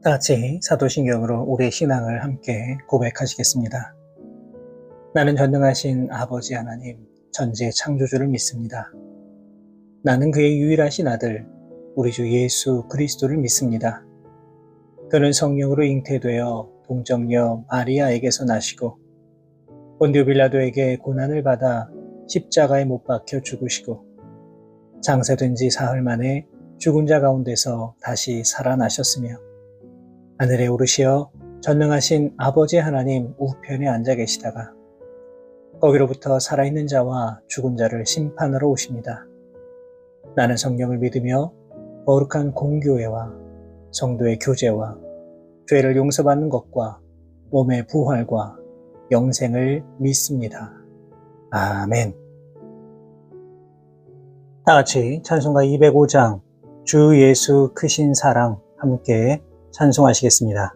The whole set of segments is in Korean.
다 같이 사도신경으로 우리의 신앙을 함께 고백하시겠습니다. 나는 전능하신 아버지 하나님, 전지의 창조주를 믿습니다. 나는 그의 유일하신 아들, 우리 주 예수 그리스도를 믿습니다. 그는 성령으로 잉태되어 동정녀 마리아에게서 나시고 본디오 빌라도에게 고난을 받아 십자가에 못 박혀 죽으시고 장사된 지 사흘 만에 죽은 자 가운데서 다시 살아나셨으며 하늘에 오르시어 전능하신 아버지 하나님 우편에 앉아 계시다가 거기로부터 살아있는 자와 죽은 자를 심판하러 오십니다. 나는 성령을 믿으며 거룩한 공교회와 성도의 교제와 죄를 용서받는 것과 몸의 부활과 영생을 믿습니다. 아멘. 다 같이 찬송가 205장 주 예수 크신 사랑 함께 찬송하시겠습니다.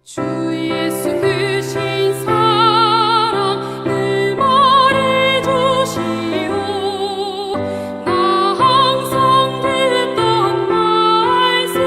주 예수 크신 사랑 늘 말해주시오. 나 항상 듣던 말씀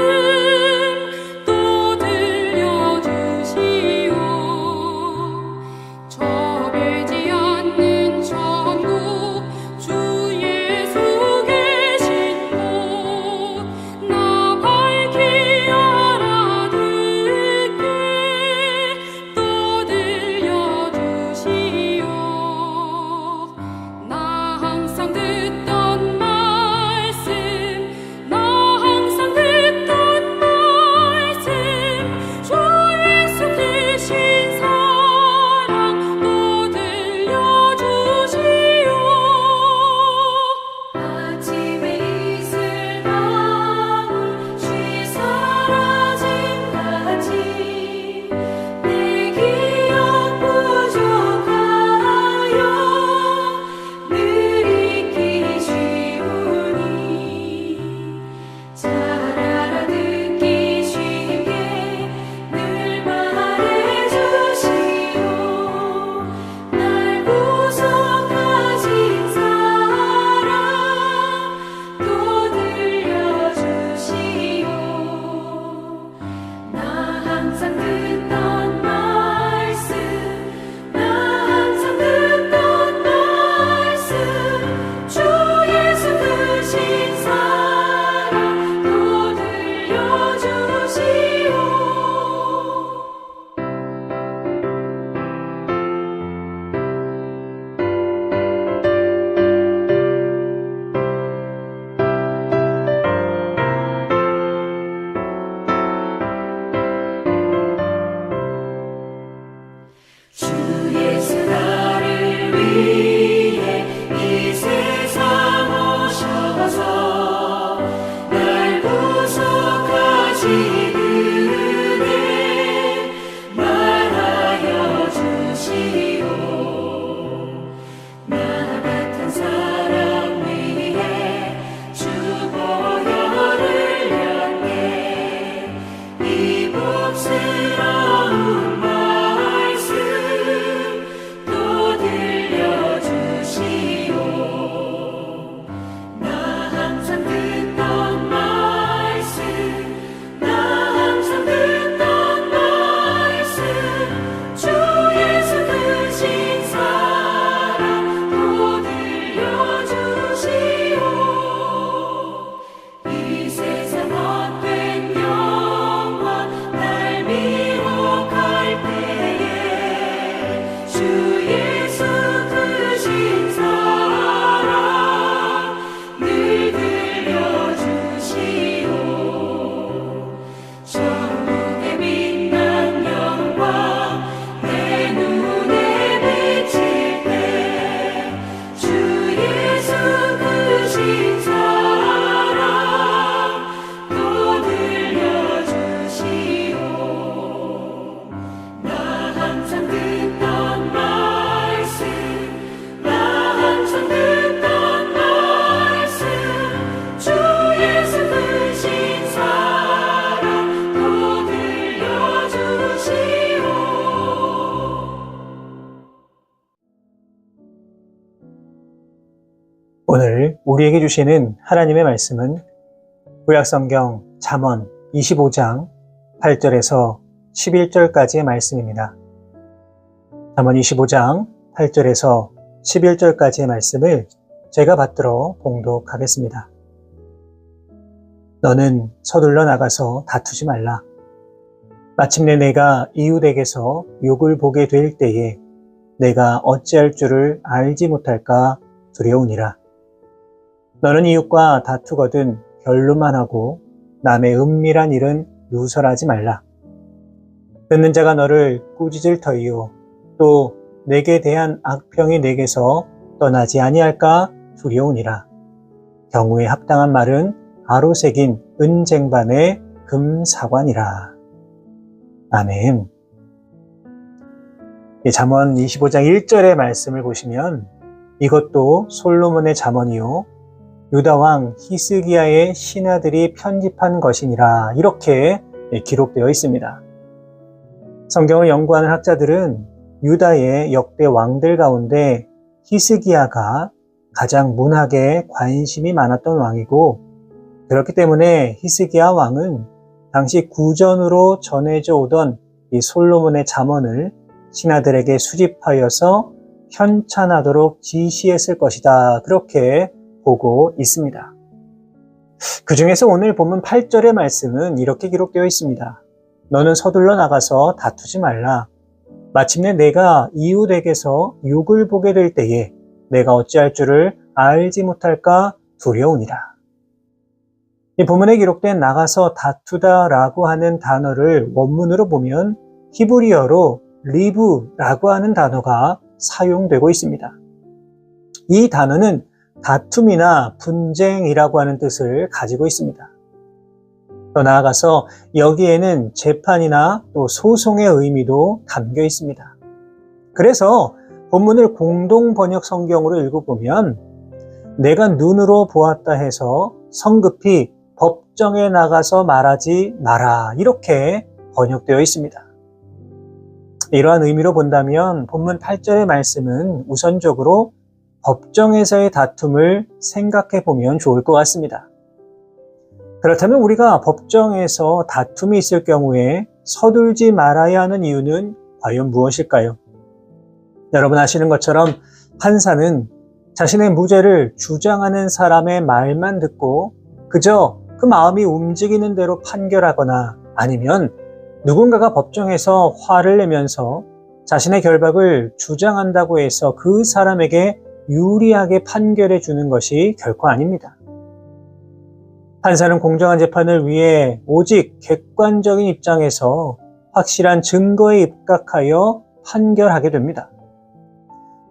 오늘 우리에게 주시는 하나님의 말씀은 구약성경 잠언 25장 8절에서 11절까지의 말씀입니다. 잠언 25장 8절에서 11절까지의 말씀을 제가 받들어 봉독하겠습니다. 너는 서둘러 나가서 다투지 말라. 마침내 내가 이웃에게서 욕을 보게 될 때에 내가 어찌할 줄을 알지 못할까 두려우니라. 너는 이웃과 다투거든 결론만 하고 남의 은밀한 일은 누설하지 말라. 듣는 자가 너를 꾸짖을 터이요 또 내게 대한 악평이 내게서 떠나지 아니할까 두려우니라. 경우에 합당한 말은 가로 새긴 은쟁반의 금사관이라. 아멘. 잠언 25장 1절의 말씀을 보시면 이것도 솔로몬의 잠언이요 유다 왕 히스기야의 신하들이 편집한 것이니라 이렇게 기록되어 있습니다. 성경을 연구하는 학자들은 유다의 역대 왕들 가운데 히스기야가 가장 문학에 관심이 많았던 왕이고 그렇기 때문에 히스기야 왕은 당시 구전으로 전해져 오던 이 솔로몬의 잠언을 신하들에게 수집하여서 현찬하도록 지시했을 것이다. 그렇게 보고 있습니다. 그 중에서 오늘 본문 8절의 말씀은 이렇게 기록되어 있습니다. 너는 서둘러 나가서 다투지 말라. 마침내 내가 이웃에게서 욕을 보게 될 때에 내가 어찌할 줄을 알지 못할까 두려우니라. 이 본문에 기록된 나가서 다투다라고 하는 단어를 원문으로 보면 히브리어로 리브라고 하는 단어가 사용되고 있습니다. 이 단어는 다툼이나 분쟁이라고 하는 뜻을 가지고 있습니다. 더 나아가서 여기에는 재판이나 또 소송의 의미도 담겨 있습니다. 그래서 본문을 공동 번역 성경으로 읽어보면 내가 눈으로 보았다 해서 성급히 법정에 나가서 말하지 마라 이렇게 번역되어 있습니다. 이러한 의미로 본다면 본문 8절의 말씀은 우선적으로 법정에서의 다툼을 생각해 보면 좋을 것 같습니다. 그렇다면 우리가 법정에서 다툼이 있을 경우에 서둘지 말아야 하는 이유는 과연 무엇일까요? 여러분 아시는 것처럼 판사는 자신의 무죄를 주장하는 사람의 말만 듣고 그저 그 마음이 움직이는 대로 판결하거나 아니면 누군가가 법정에서 화를 내면서 자신의 결박을 주장한다고 해서 그 사람에게 유리하게 판결해 주는 것이 결코 아닙니다. 판사는 공정한 재판을 위해 오직 객관적인 입장에서 확실한 증거에 입각하여 판결하게 됩니다.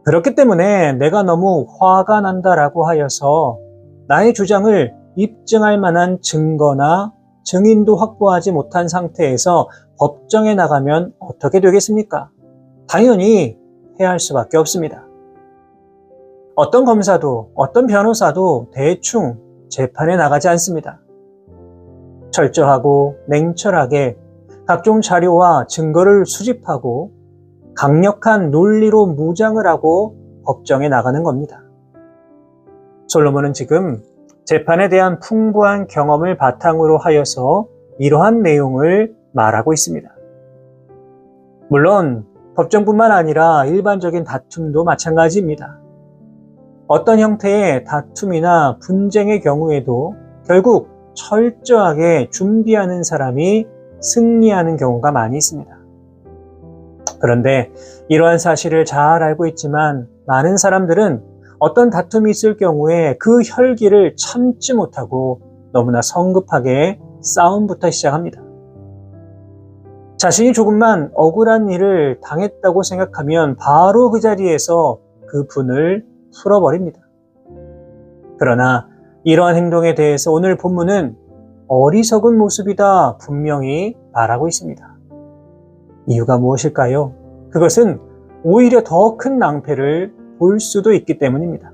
그렇기 때문에 내가 너무 화가 난다라고 하여서 나의 주장을 입증할 만한 증거나 증인도 확보하지 못한 상태에서 법정에 나가면 어떻게 되겠습니까? 당연히 패할 수밖에 없습니다. 어떤 검사도 어떤 변호사도 대충 재판에 나가지 않습니다. 철저하고 냉철하게 각종 자료와 증거를 수집하고 강력한 논리로 무장을 하고 법정에 나가는 겁니다. 솔로몬은 지금 재판에 대한 풍부한 경험을 바탕으로 하여서 이러한 내용을 말하고 있습니다. 물론 법정뿐만 아니라 일반적인 다툼도 마찬가지입니다. 어떤 형태의 다툼이나 분쟁의 경우에도 결국 철저하게 준비하는 사람이 승리하는 경우가 많이 있습니다. 그런데 이러한 사실을 잘 알고 있지만 많은 사람들은 어떤 다툼이 있을 경우에 그 혈기를 참지 못하고 너무나 성급하게 싸움부터 시작합니다. 자신이 조금만 억울한 일을 당했다고 생각하면 바로 그 자리에서 그 분을 풀어버립니다. 그러나 이러한 행동에 대해서 오늘 본문은 어리석은 모습이다 분명히 말하고 있습니다. 이유가 무엇일까요? 그것은 오히려 더 큰 낭패를 볼 수도 있기 때문입니다.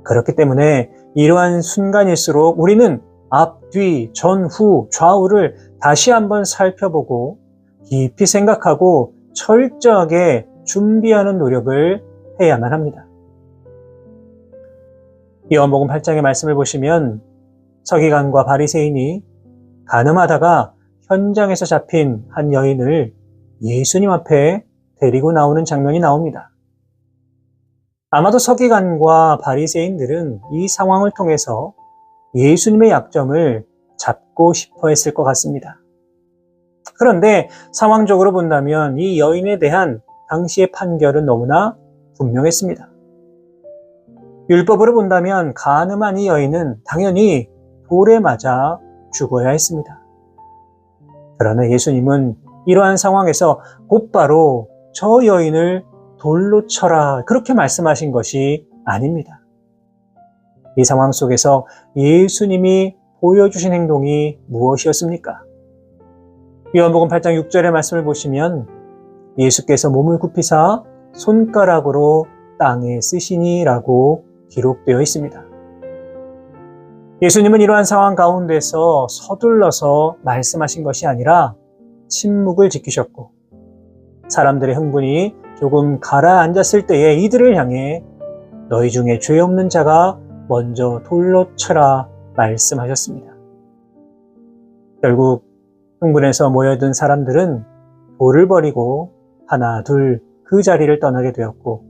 그렇기 때문에 이러한 순간일수록 우리는 앞, 뒤, 전, 후, 좌우를 다시 한번 살펴보고 깊이 생각하고 철저하게 준비하는 노력을 해야만 합니다. 요한복음 8장의 말씀을 보시면 서기관과 바리새인이 간음하다가 현장에서 잡힌 한 여인을 예수님 앞에 데리고 나오는 장면이 나옵니다. 아마도 서기관과 바리새인들은 이 상황을 통해서 예수님의 약점을 잡고 싶어 했을 것 같습니다. 그런데 상황적으로 본다면 이 여인에 대한 당시의 판결은 너무나 분명했습니다. 율법으로 본다면 간음한 이 여인은 당연히 돌에 맞아 죽어야 했습니다. 그러나 예수님은 이러한 상황에서 곧바로 저 여인을 돌로 쳐라 그렇게 말씀하신 것이 아닙니다. 이 상황 속에서 예수님이 보여주신 행동이 무엇이었습니까? 요한복음 8장 6절의 말씀을 보시면 예수께서 몸을 굽히사 손가락으로 땅에 쓰시니라고 기록되어 있습니다. 예수님은 이러한 상황 가운데서 서둘러서 말씀하신 것이 아니라 침묵을 지키셨고 사람들의 흥분이 조금 가라앉았을 때에 이들을 향해 너희 중에 죄 없는 자가 먼저 돌로 쳐라 말씀하셨습니다. 결국 흥분해서 모여든 사람들은 돌을 버리고 하나 둘 그 자리를 떠나게 되었고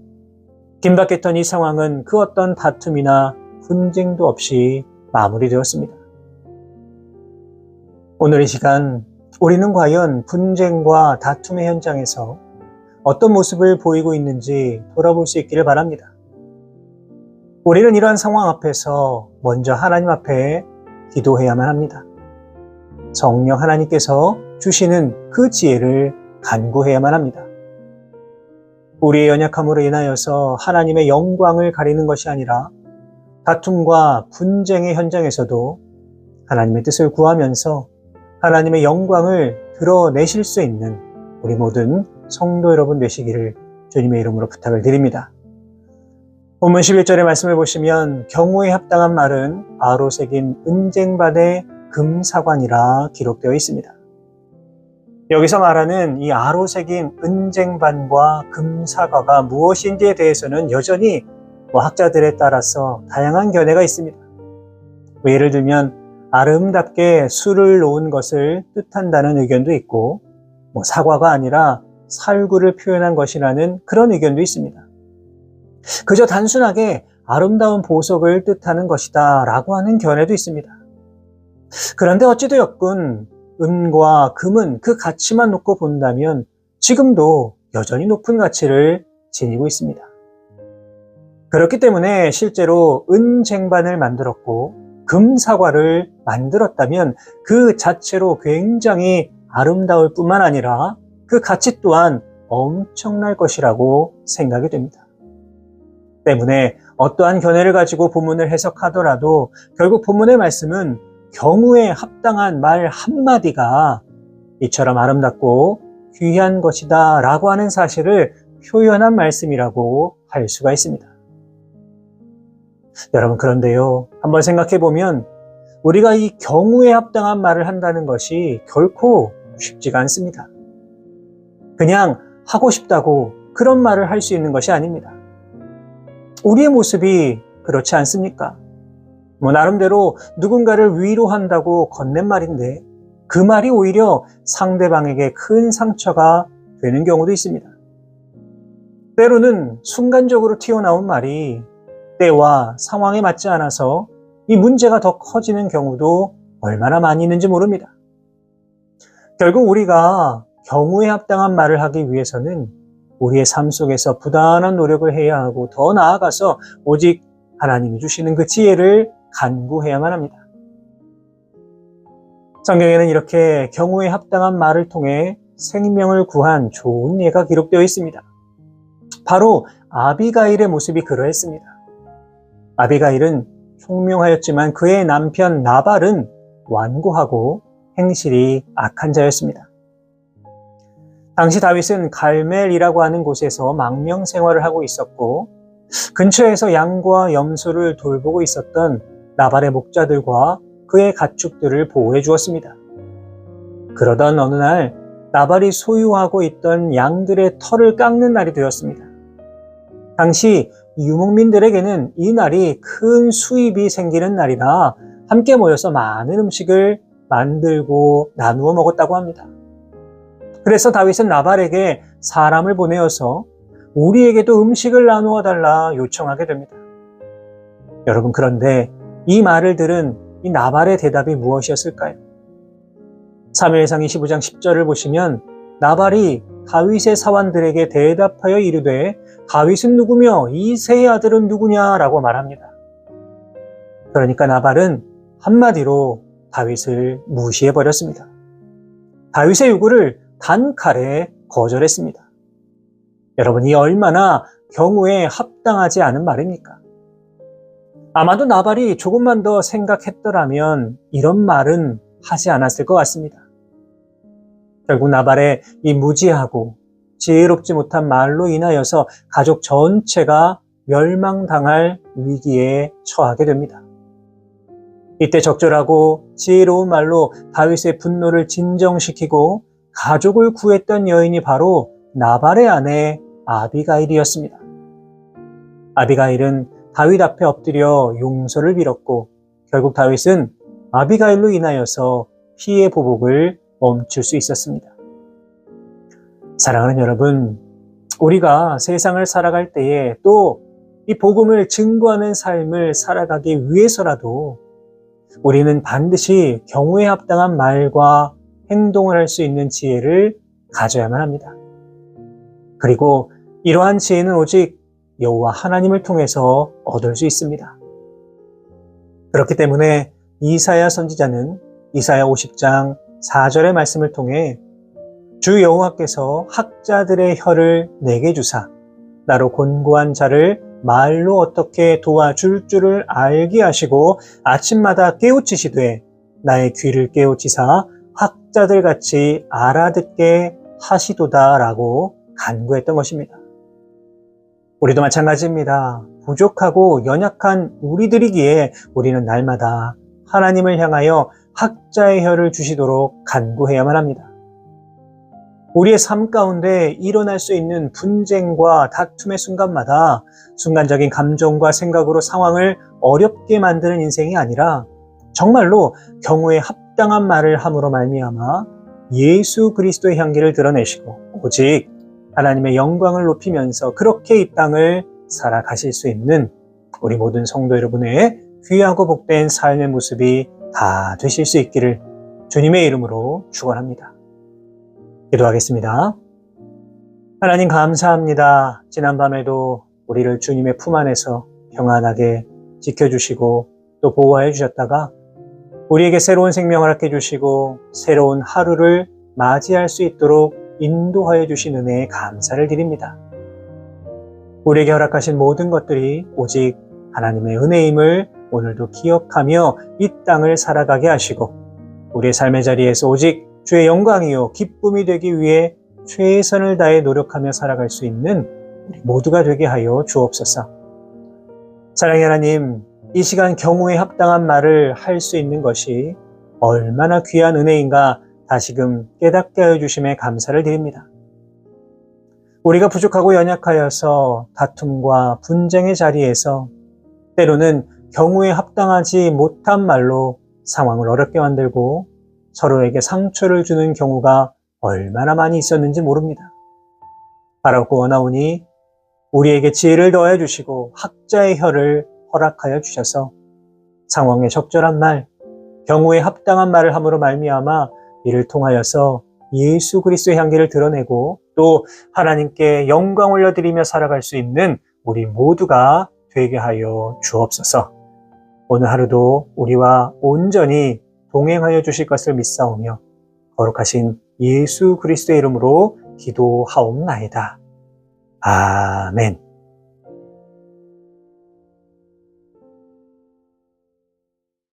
긴박했던 이 상황은 그 어떤 다툼이나 분쟁도 없이 마무리되었습니다. 오늘 이 시간 우리는 과연 분쟁과 다툼의 현장에서 어떤 모습을 보이고 있는지 돌아볼 수 있기를 바랍니다. 우리는 이러한 상황 앞에서 먼저 하나님 앞에 기도해야만 합니다. 성령 하나님께서 주시는 그 지혜를 간구해야만 합니다. 우리의 연약함으로 인하여서 하나님의 영광을 가리는 것이 아니라 다툼과 분쟁의 현장에서도 하나님의 뜻을 구하면서 하나님의 영광을 드러내실 수 있는 우리 모든 성도 여러분 되시기를 주님의 이름으로 부탁을 드립니다. 본문 11절의 말씀을 보시면 경우에 합당한 말은 바로 새긴 은쟁반의 금사관이라 기록되어 있습니다. 여기서 말하는 이 아로 새긴 은쟁반과 금사과가 무엇인지에 대해서는 여전히 학자들에 따라서 다양한 견해가 있습니다. 예를 들면 아름답게 술을 놓은 것을 뜻한다는 의견도 있고 사과가 아니라 살구를 표현한 것이라는 그런 의견도 있습니다. 그저 단순하게 아름다운 보석을 뜻하는 것이다 라고 하는 견해도 있습니다. 그런데 어찌되었건 은과 금은 그 가치만 놓고 본다면 지금도 여전히 높은 가치를 지니고 있습니다. 그렇기 때문에 실제로 은쟁반을 만들었고 금사과를 만들었다면 그 자체로 굉장히 아름다울 뿐만 아니라 그 가치 또한 엄청날 것이라고 생각이 됩니다. 때문에 어떠한 견해를 가지고 본문을 해석하더라도 결국 본문의 말씀은 경우에 합당한 말 한마디가 이처럼 아름답고 귀한 것이다 라고 하는 사실을 표현한 말씀이라고 할 수가 있습니다. 여러분 그런데요, 한번 생각해 보면 우리가 이 경우에 합당한 말을 한다는 것이 결코 쉽지가 않습니다. 그냥 하고 싶다고 그런 말을 할 수 있는 것이 아닙니다. 우리의 모습이 그렇지 않습니까? 나름대로 누군가를 위로한다고 건넨 말인데 그 말이 오히려 상대방에게 큰 상처가 되는 경우도 있습니다. 때로는 순간적으로 튀어나온 말이 때와 상황에 맞지 않아서 이 문제가 더 커지는 경우도 얼마나 많이 있는지 모릅니다. 결국 우리가 경우에 합당한 말을 하기 위해서는 우리의 삶 속에서 부단한 노력을 해야 하고 더 나아가서 오직 하나님이 주시는 그 지혜를 간구해야만 합니다. 성경에는 이렇게 경우에 합당한 말을 통해 생명을 구한 좋은 예가 기록되어 있습니다. 바로 아비가일의 모습이 그러했습니다. 아비가일은 총명하였지만 그의 남편 나발은 완고하고 행실이 악한 자였습니다. 당시 다윗은 갈멜이라고 하는 곳에서 망명 생활을 하고 있었고 근처에서 양과 염소를 돌보고 있었던 나발의 목자들과 그의 가축들을 보호해 주었습니다. 그러던 어느 날 나발이 소유하고 있던 양들의 털을 깎는 날이 되었습니다. 당시 이 유목민들에게는 이 날이 큰 수입이 생기는 날이라 함께 모여서 많은 음식을 만들고 나누어 먹었다고 합니다. 그래서 다윗은 나발에게 사람을 보내어서 우리에게도 음식을 나누어 달라 요청하게 됩니다. 여러분, 그런데 이 말을 들은 이 나발의 대답이 무엇이었을까요? 사무엘상 25장 10절을 보시면 나발이 다윗의 사환들에게 대답하여 이르되 다윗은 누구며 이새의 아들은 누구냐라고 말합니다. 그러니까 나발은 한마디로 다윗을 무시해버렸습니다. 다윗의 요구를 단칼에 거절했습니다. 여러분, 이 얼마나 경우에 합당하지 않은 말입니까? 아마도 나발이 조금만 더 생각했더라면 이런 말은 하지 않았을 것 같습니다. 결국 나발의 이 무지하고 지혜롭지 못한 말로 인하여서 가족 전체가 멸망당할 위기에 처하게 됩니다. 이때 적절하고 지혜로운 말로 다윗의 분노를 진정시키고 가족을 구했던 여인이 바로 나발의 아내 아비가일이었습니다. 아비가일은 다윗 앞에 엎드려 용서를 빌었고 결국 다윗은 아비가일로 인하여서 피해 보복을 멈출 수 있었습니다. 사랑하는 여러분, 우리가 세상을 살아갈 때에 또 이 복음을 증거하는 삶을 살아가기 위해서라도 우리는 반드시 경우에 합당한 말과 행동을 할 수 있는 지혜를 가져야만 합니다. 그리고 이러한 지혜는 오직 여호와 하나님을 통해서 얻을 수 있습니다. 그렇기 때문에 이사야 선지자는 이사야 50장 4절의 말씀을 통해 주 여호와께서 학자들의 혀를 내게 주사 나로 곤고한 자를 말로 어떻게 도와줄 줄을 알게 하시고 아침마다 깨우치시되 나의 귀를 깨우치사 학자들 같이 알아듣게 하시도다라고 간구했던 것입니다. 우리도 마찬가지입니다. 부족하고 연약한 우리들이기에 우리는 날마다 하나님을 향하여 학자의 혀를 주시도록 간구해야만 합니다. 우리의 삶 가운데 일어날 수 있는 분쟁과 다툼의 순간마다 순간적인 감정과 생각으로 상황을 어렵게 만드는 인생이 아니라 정말로 경우에 합당한 말을 함으로 말미암아 예수 그리스도의 향기를 드러내시고 오직 하나님의 영광을 높이면서 그렇게 이 땅을 살아가실 수 있는 우리 모든 성도 여러분의 귀하고 복된 삶의 모습이 다 되실 수 있기를 주님의 이름으로 축원합니다. 기도하겠습니다. 하나님 감사합니다. 지난밤에도 우리를 주님의 품 안에서 평안하게 지켜주시고 또 보호해 주셨다가 우리에게 새로운 생명을 갖게 해주시고 새로운 하루를 맞이할 수 있도록 인도하여 주신 은혜에 감사를 드립니다. 우리에게 허락하신 모든 것들이 오직 하나님의 은혜임을 오늘도 기억하며 이 땅을 살아가게 하시고 우리의 삶의 자리에서 오직 주의 영광이요 기쁨이 되기 위해 최선을 다해 노력하며 살아갈 수 있는 우리 모두가 되게 하여 주옵소서. 사랑의 하나님, 이 시간 경우에 합당한 말을 할 수 있는 것이 얼마나 귀한 은혜인가 다시금 깨닫게 하여 주심에 감사를 드립니다. 우리가 부족하고 연약하여서 다툼과 분쟁의 자리에서 때로는 경우에 합당하지 못한 말로 상황을 어렵게 만들고 서로에게 상처를 주는 경우가 얼마나 많이 있었는지 모릅니다. 바라고 원하오니 우리에게 지혜를 더해 주시고 학자의 혀를 허락하여 주셔서 상황에 적절한 말, 경우에 합당한 말을 함으로 말미암아 이를 통하여서 예수 그리스도의 향기를 드러내고 또 하나님께 영광 올려드리며 살아갈 수 있는 우리 모두가 되게 하여 주옵소서. 오늘 하루도 우리와 온전히 동행하여 주실 것을 믿사오며 거룩하신 예수 그리스도의 이름으로 기도하옵나이다. 아멘.